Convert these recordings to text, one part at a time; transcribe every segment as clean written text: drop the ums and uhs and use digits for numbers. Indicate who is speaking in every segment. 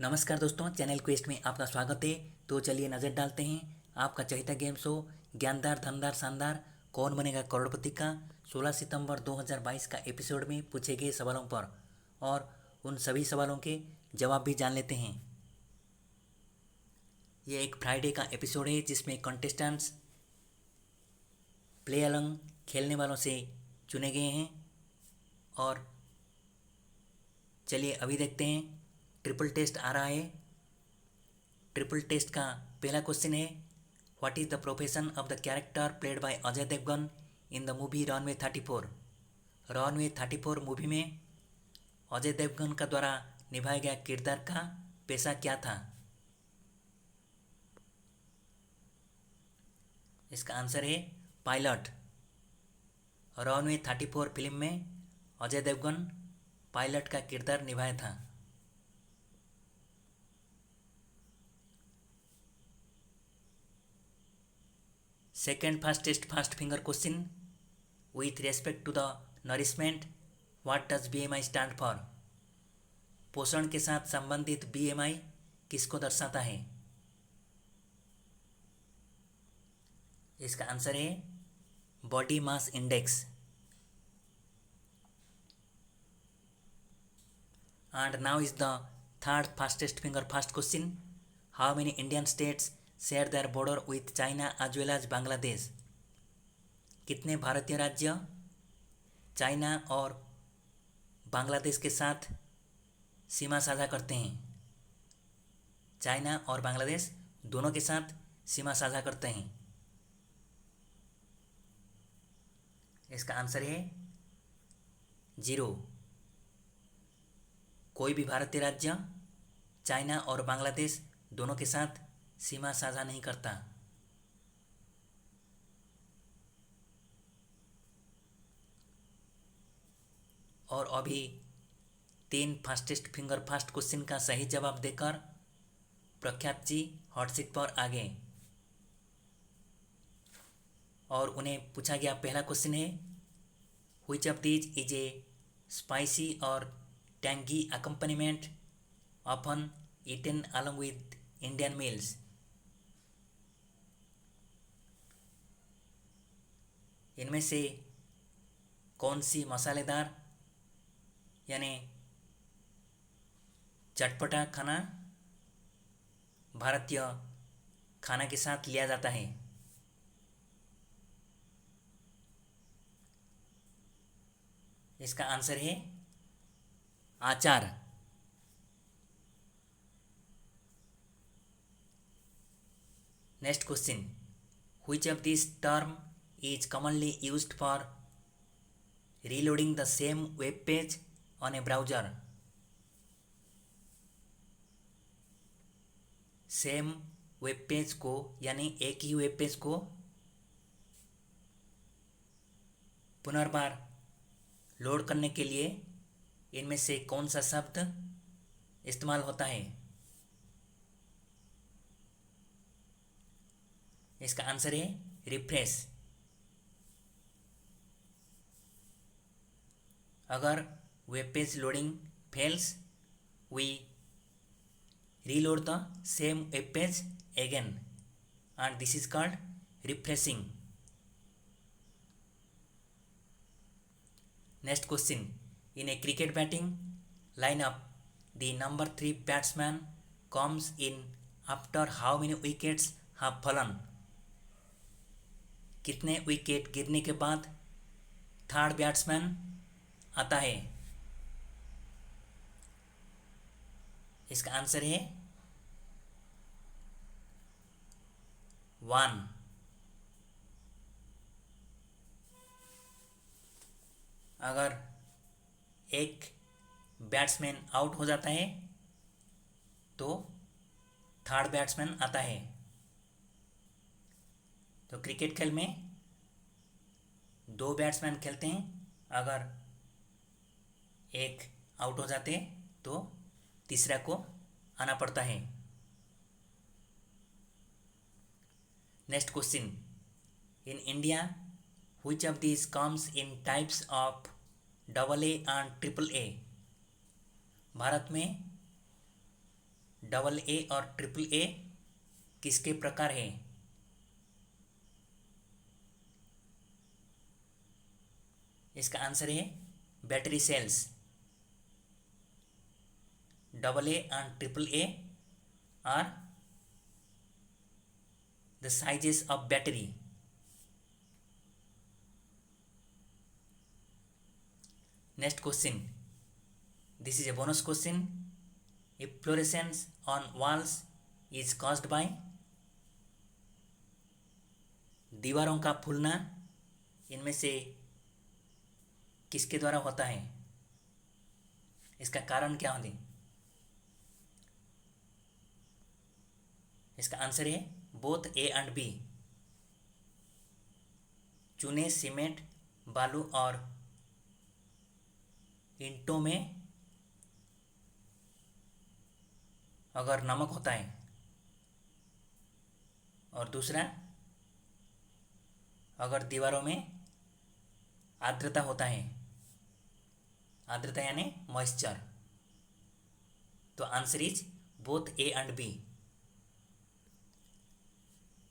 Speaker 1: नमस्कार दोस्तों, channel quest में आपका स्वागत है। तो चलिए नज़र डालते हैं आपका चहेता गेम शो ज्ञानदार धनदार शानदार कौन बनेगा करोड़पति का 16 सितंबर 2022 का एपिसोड में पूछे गए सवालों पर और उन सभी सवालों के जवाब भी जान लेते हैं। ये एक फ्राइडे का एपिसोड है जिसमें कंटेस्टेंट्स प्ले अलंग खेलने वालों से चुने गए हैं। और चलिए अभी देखते हैं। ट्रिपल टेस्ट आ रहा है। ट्रिपल टेस्ट का पहला क्वेश्चन है, what is the profession of the character played by Ajay Devgan in the movie runway 34। Runway 34 movie में अजय देवगन का द्वारा निभाया गया किरदार का पेशा क्या था? इसका आंसर है पायलट। रनवे 34 फिल्म में अजय देवगन पायलट का किरदार निभाया था। Second fastest fast finger question, with respect to the nourishment what does BMI stand for. पोषण के साथ संबंधित BMI किसको दर्शाता है? इसका आंसर है body mass index. And now is the third fastest finger fast question, how many Indian states share their border with China as well as Bangladesh. कितने भारतीय राज्य चाइना और बांग्लादेश के साथ सीमा साझा करते हैं? चाइना और बांग्लादेश दोनों के साथ सीमा साझा करते हैं। इसका आंसर है 0। कोई भी भारतीय राज्य चाइना और बांग्लादेश दोनों के साथ सीमा साझा नहीं करता। और अभी 3 फास्टेस्ट फिंगर फास्ट क्वेश्चन का सही जवाब देकर प्रख्यात जी हॉट सीट पर आ गए। और उन्हें पूछा गया पहला क्वेश्चन है, which of these is a spicy और tangy accompaniment often eaten along with Indian meals. इनमें से कौन सी मसालेदार यानी चटपटा खाना भारतीय खाना के साथ लिया जाता है? इसका आंसर है आचार। Next question, which of this term is commonly used for reloading the same web page on a browser। Same web page को यानी एक ही वेब पेज को पुनर्बार लोड करने के लिए इनमें से कौन सा शब्द इस्तेमाल होता है? इसका आंसर है रिफ्रेश। अगर web page loading fails we reload the same web page again and this is called refreshing। Next question, in a cricket batting lineup the number 3 batsman comes in after how many wickets have fallen। कितने wicket गिरने के बाद third batsman आता है? इसका answer है 1। अगर एक बैट्समैन आउट हो जाता है तो थर्ड बैट्समैन आता है। तो क्रिकेट खेल में 2 बैट्समैन खेलते हैं। अगर एक आउट हो जाते तो तीसरा को आना पड़ता है। Next question, in India which of these comes in types of AA and AAA। Bharat में डबल ए और ट्रिपल ए किसके प्रकार है? इसका आंसर है battery cells. Double A and triple A R the sizes of battery. Next question, this is a bonus question. If fluorescence on walls is caused by, दीवारों का फूलना इनमें से किसके द्वारा होता है? इसका कारण क्या होंगे? इसका आंसर है बोथ ए एंड बी। चूने, सीमेंट, बालू और ईंटों में अगर नमक होता है, और दूसरा अगर दीवारों में आर्द्रता होता है, आर्द्रता यानी मॉइस्चर, तो answer is both A and B.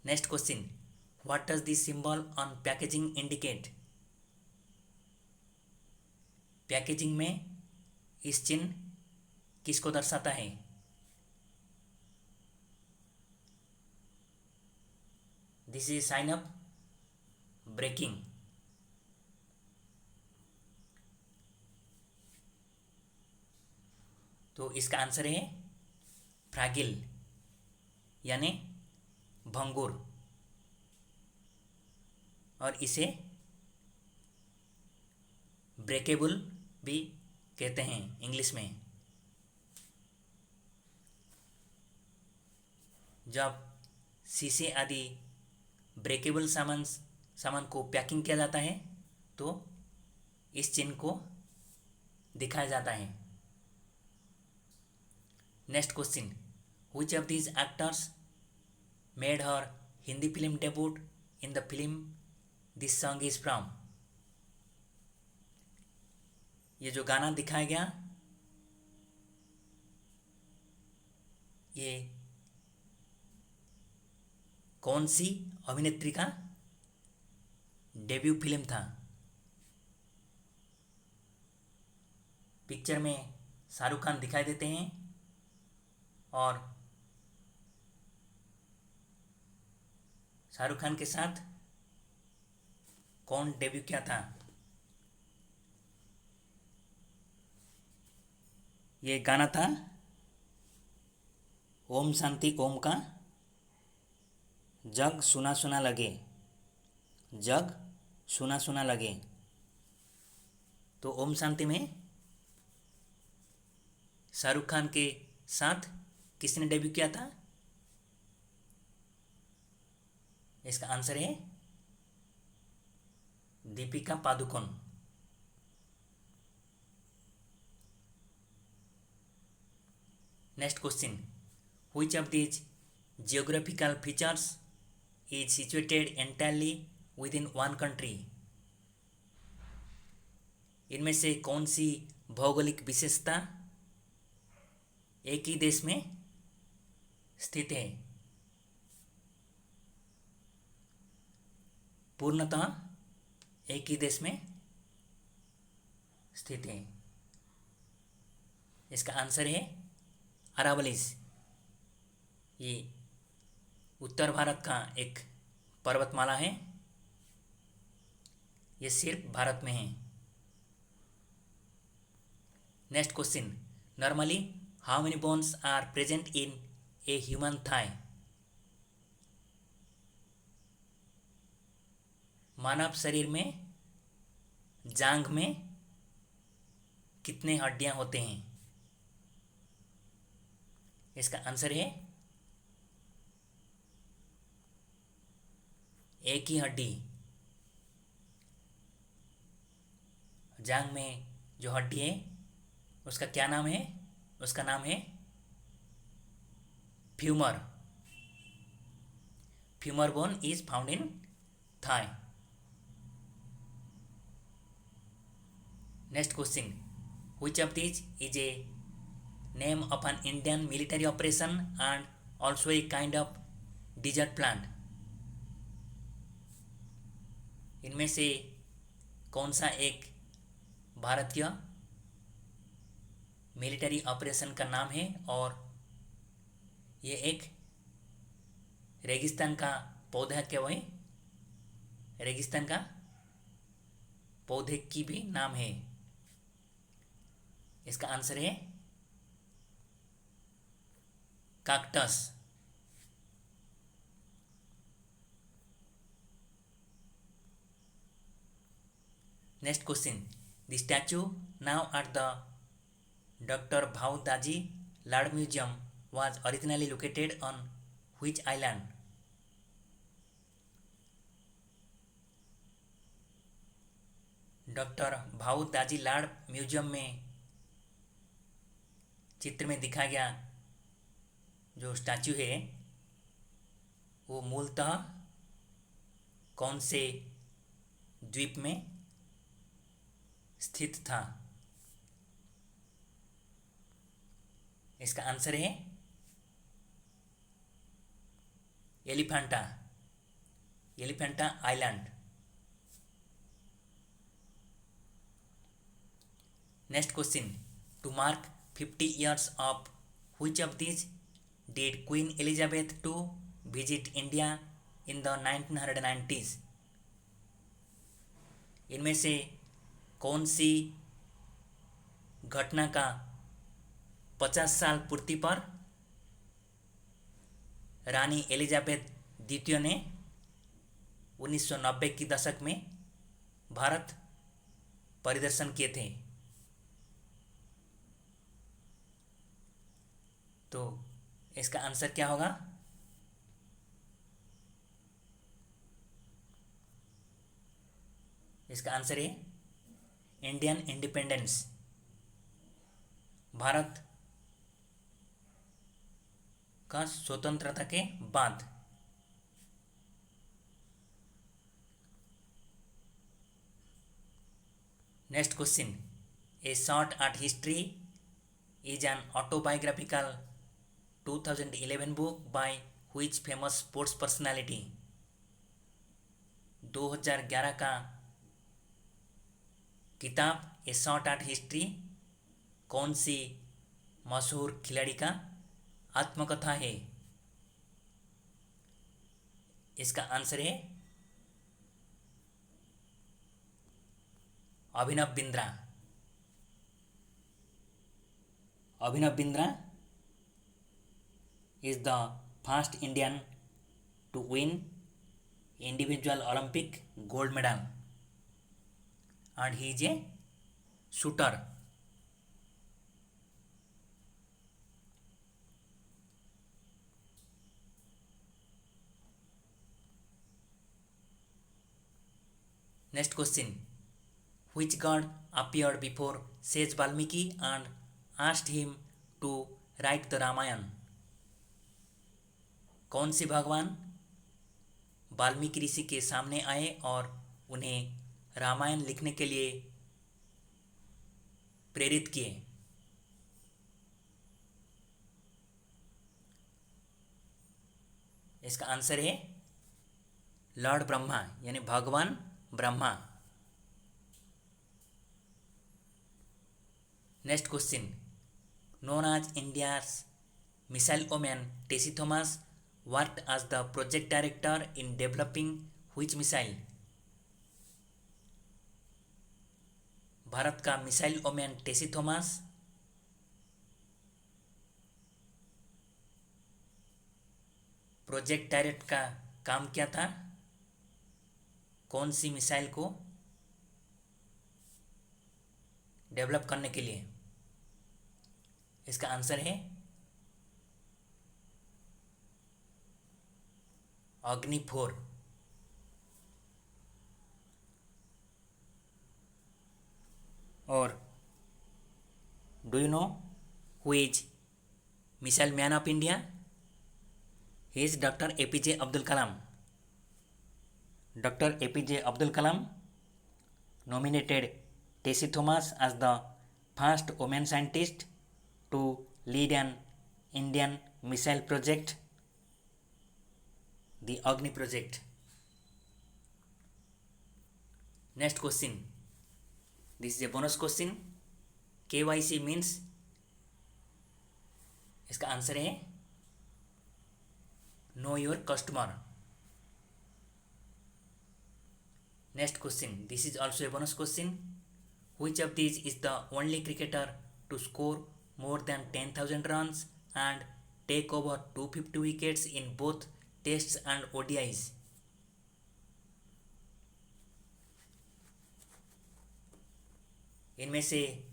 Speaker 1: Next question, what does the symbol on packaging indicate? Packaging में इस चिन्ह किसको दर्शाता है? This is sign of breaking. तो इसका आंसर है फ्रैगिल यानी भंगुर, और इसे ब्रेकेबल भी कहते हैं इंग्लिश में। जब शीशे आदि ब्रेकेबल सामान को पैकिंग किया जाता है तो इस चिन्ह को दिखाया जाता है। Next question, which of these actors made her Hindi film debut in the film this song is from? ये जो गाना दिखाया गया, ये कौन सी अभिनेत्री का डेब्यू फिल्म था? पिक्चर में शाहरुख खान दिखाई देते हैं और शाहरुख खान के साथ कौन डेब्यू किया था? ये गाना था ओम शांति ओम का जग सुना सुना लगे, जग सुना सुना लगे। तो ओम शांति में शाहरुख खान के साथ किसने डेब्यू किया था? इसका आंसर है Deepika Padukone. Next question, which of these geographical features is situated entirely within one country? इनमें से कौन सी भौगोलिक विशेषता एक ही देश में स्थित है? पूर्णतः एक ही देश में स्थित है। इसका आंसर है अरावलीज। ये उत्तर भारत का एक पर्वतमाला है, ये सिर्फ भारत में है। Next question, normally how many bones are present in a human thigh? मानव शरीर में जांघ में कितने हड्डियां होते हैं? इसका आंसर है एक ही हड्डी। जांघ में जो हड्डी है उसका क्या नाम है? उसका नाम है femur. Femur bone is found in thigh. Next question, which of these is a name of an Indian military operation and also a kind of desert plant. इनमें से कौन सा एक भारतीय मिलिट्री ऑपरेशन का नाम है और ये एक रेगिस्तान का पौधा क्या वही रेगिस्तान का पौधे की भी नाम है। इसका आंसर है cactus. Next question, the statue now at the Dr. Bhau Daji Lad Museum was originally located on which island? Doctor Bhau Daji Lad museum में चित्र में दिखाया गया जो स्टैचू है वो मूलतः कौन से द्वीप में स्थित था? इसका आंसर है Elephanta island. Next question, to mark 50 years of which of these did Queen Elizabeth II visit India in the 1990s? इनमें से कौन सी घटना का 50 साल पूर्ति पर रानी एलिजाबेथ द्वितीय ने 1990 की दशक में भारत परिदर्शन किए थे? तो इसका आंसर क्या होगा? इसका आंसर है इंडियन इंडिपेंडेंस, भारत का स्वतंत्रता के बाद। Next question, A shot at history is an autobiographical 2011 book by which famous sports personality? 2011 का किताब ए शॉट एट हिस्ट्री कौन सी मशहूर खिलाड़ी का आत्मकथा है? इसका आंसर है Abhinav Bindra. Abhinav Bindra is the first Indian to win individual Olympic gold medal and he is a shooter. Next question, which god appeared before Sage Valmiki and asked him to write the Ramayana? कौन से भगवान वाल्मीकि ऋषि के सामने आए और उन्हें रामायण लिखने के लिए प्रेरित किए? इसका आंसर है लॉर्ड ब्रह्मा यानी भगवान Brahma. Next question, known as India's missile woman Tessy Thomas worked as the project director in developing which missile? Bharat का missile woman Tessy Thomas project director का काम क्या था? कौन सी मिसाइल को डेवलप करने के लिए? इसका आंसर है अग्नि 4। और do you know who is missile man of India? He is doctor APJ Abdul Kalam. Doctor APJ Abdul Kalam nominated Tessie Thomas as the first woman scientist to lead an Indian missile project, the Agni project. Next question. This is a bonus question. KYC means, इसका answer है know your customer. Next question. This is also a bonus question. Which of these is the only cricketer to score more than 10,000 runs and take over 250 wickets in both tests and ODIs? इनमें से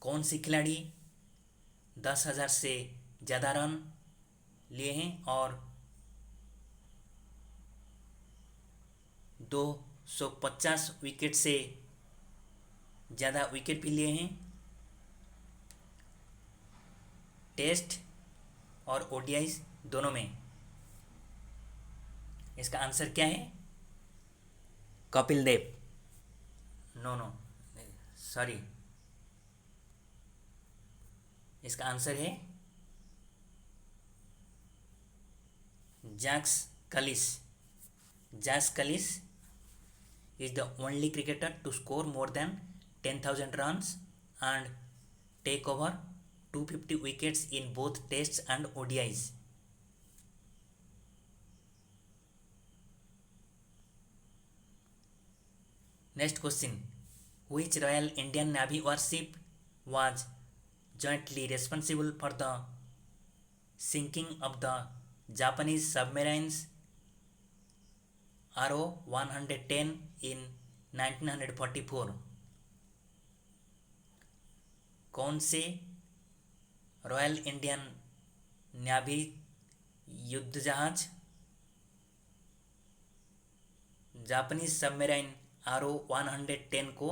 Speaker 1: कौन सी खिलाड़ी 10,000 से ज़्यादा run लिए हैं और 250 wicket से ज़्यादा विकेट भी लिए हैं टेस्ट और ओडीआईज दोनों में? इसका आंसर क्या है? कपिल देव. नो सॉरी, इसका आंसर है Jacques Kallis. Jacques Kallis is the only cricketer to score more than 10,000 runs and take over 250 wickets in both tests and ODIs. Next question. Which Royal Indian Navy warship was jointly responsible for the sinking of the Japanese submarines RO-110 in 1944? कौन से royal Indian navy युद्ध जहाज Japanese submarine RO-110 को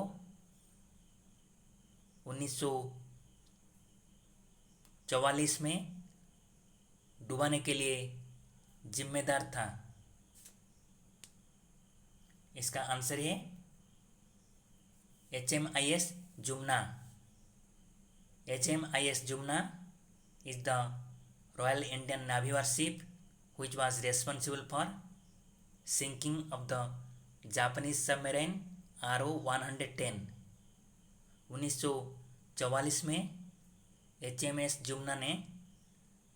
Speaker 1: 1944 में डुबाने के लिए जिम्मेदार था? इसका आंसर है HMIS Yumna. HMIS Yumna is the Royal Indian Navy warship which was responsible for sinking of the Japanese submarine RO-110. 1944 में HMS जुमना ने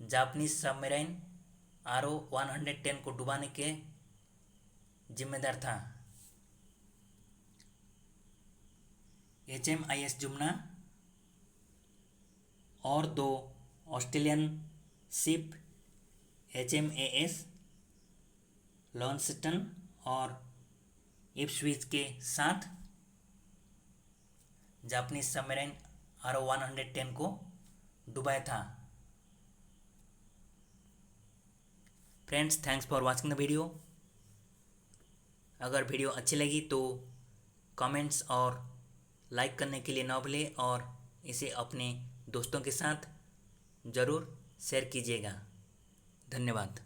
Speaker 1: जापानीज सबमरीन RO-110 को डुबाने के जिम्मेदार था. HMIS जुमना और दो ऑस्ट्रेलियन शिप HMAS लॉन्सटन और इप्सविच के साथ जापानीज सबमरीन RO-110 को डुबाया था. Friends, thanks for watching the video. अगर वीडियो अच्छी लगी तो कमेंट्स और लाइक करने के लिए ना भूलें और इसे अपने दोस्तों के साथ ज़रूर शेयर कीजिएगा. धन्यवाद.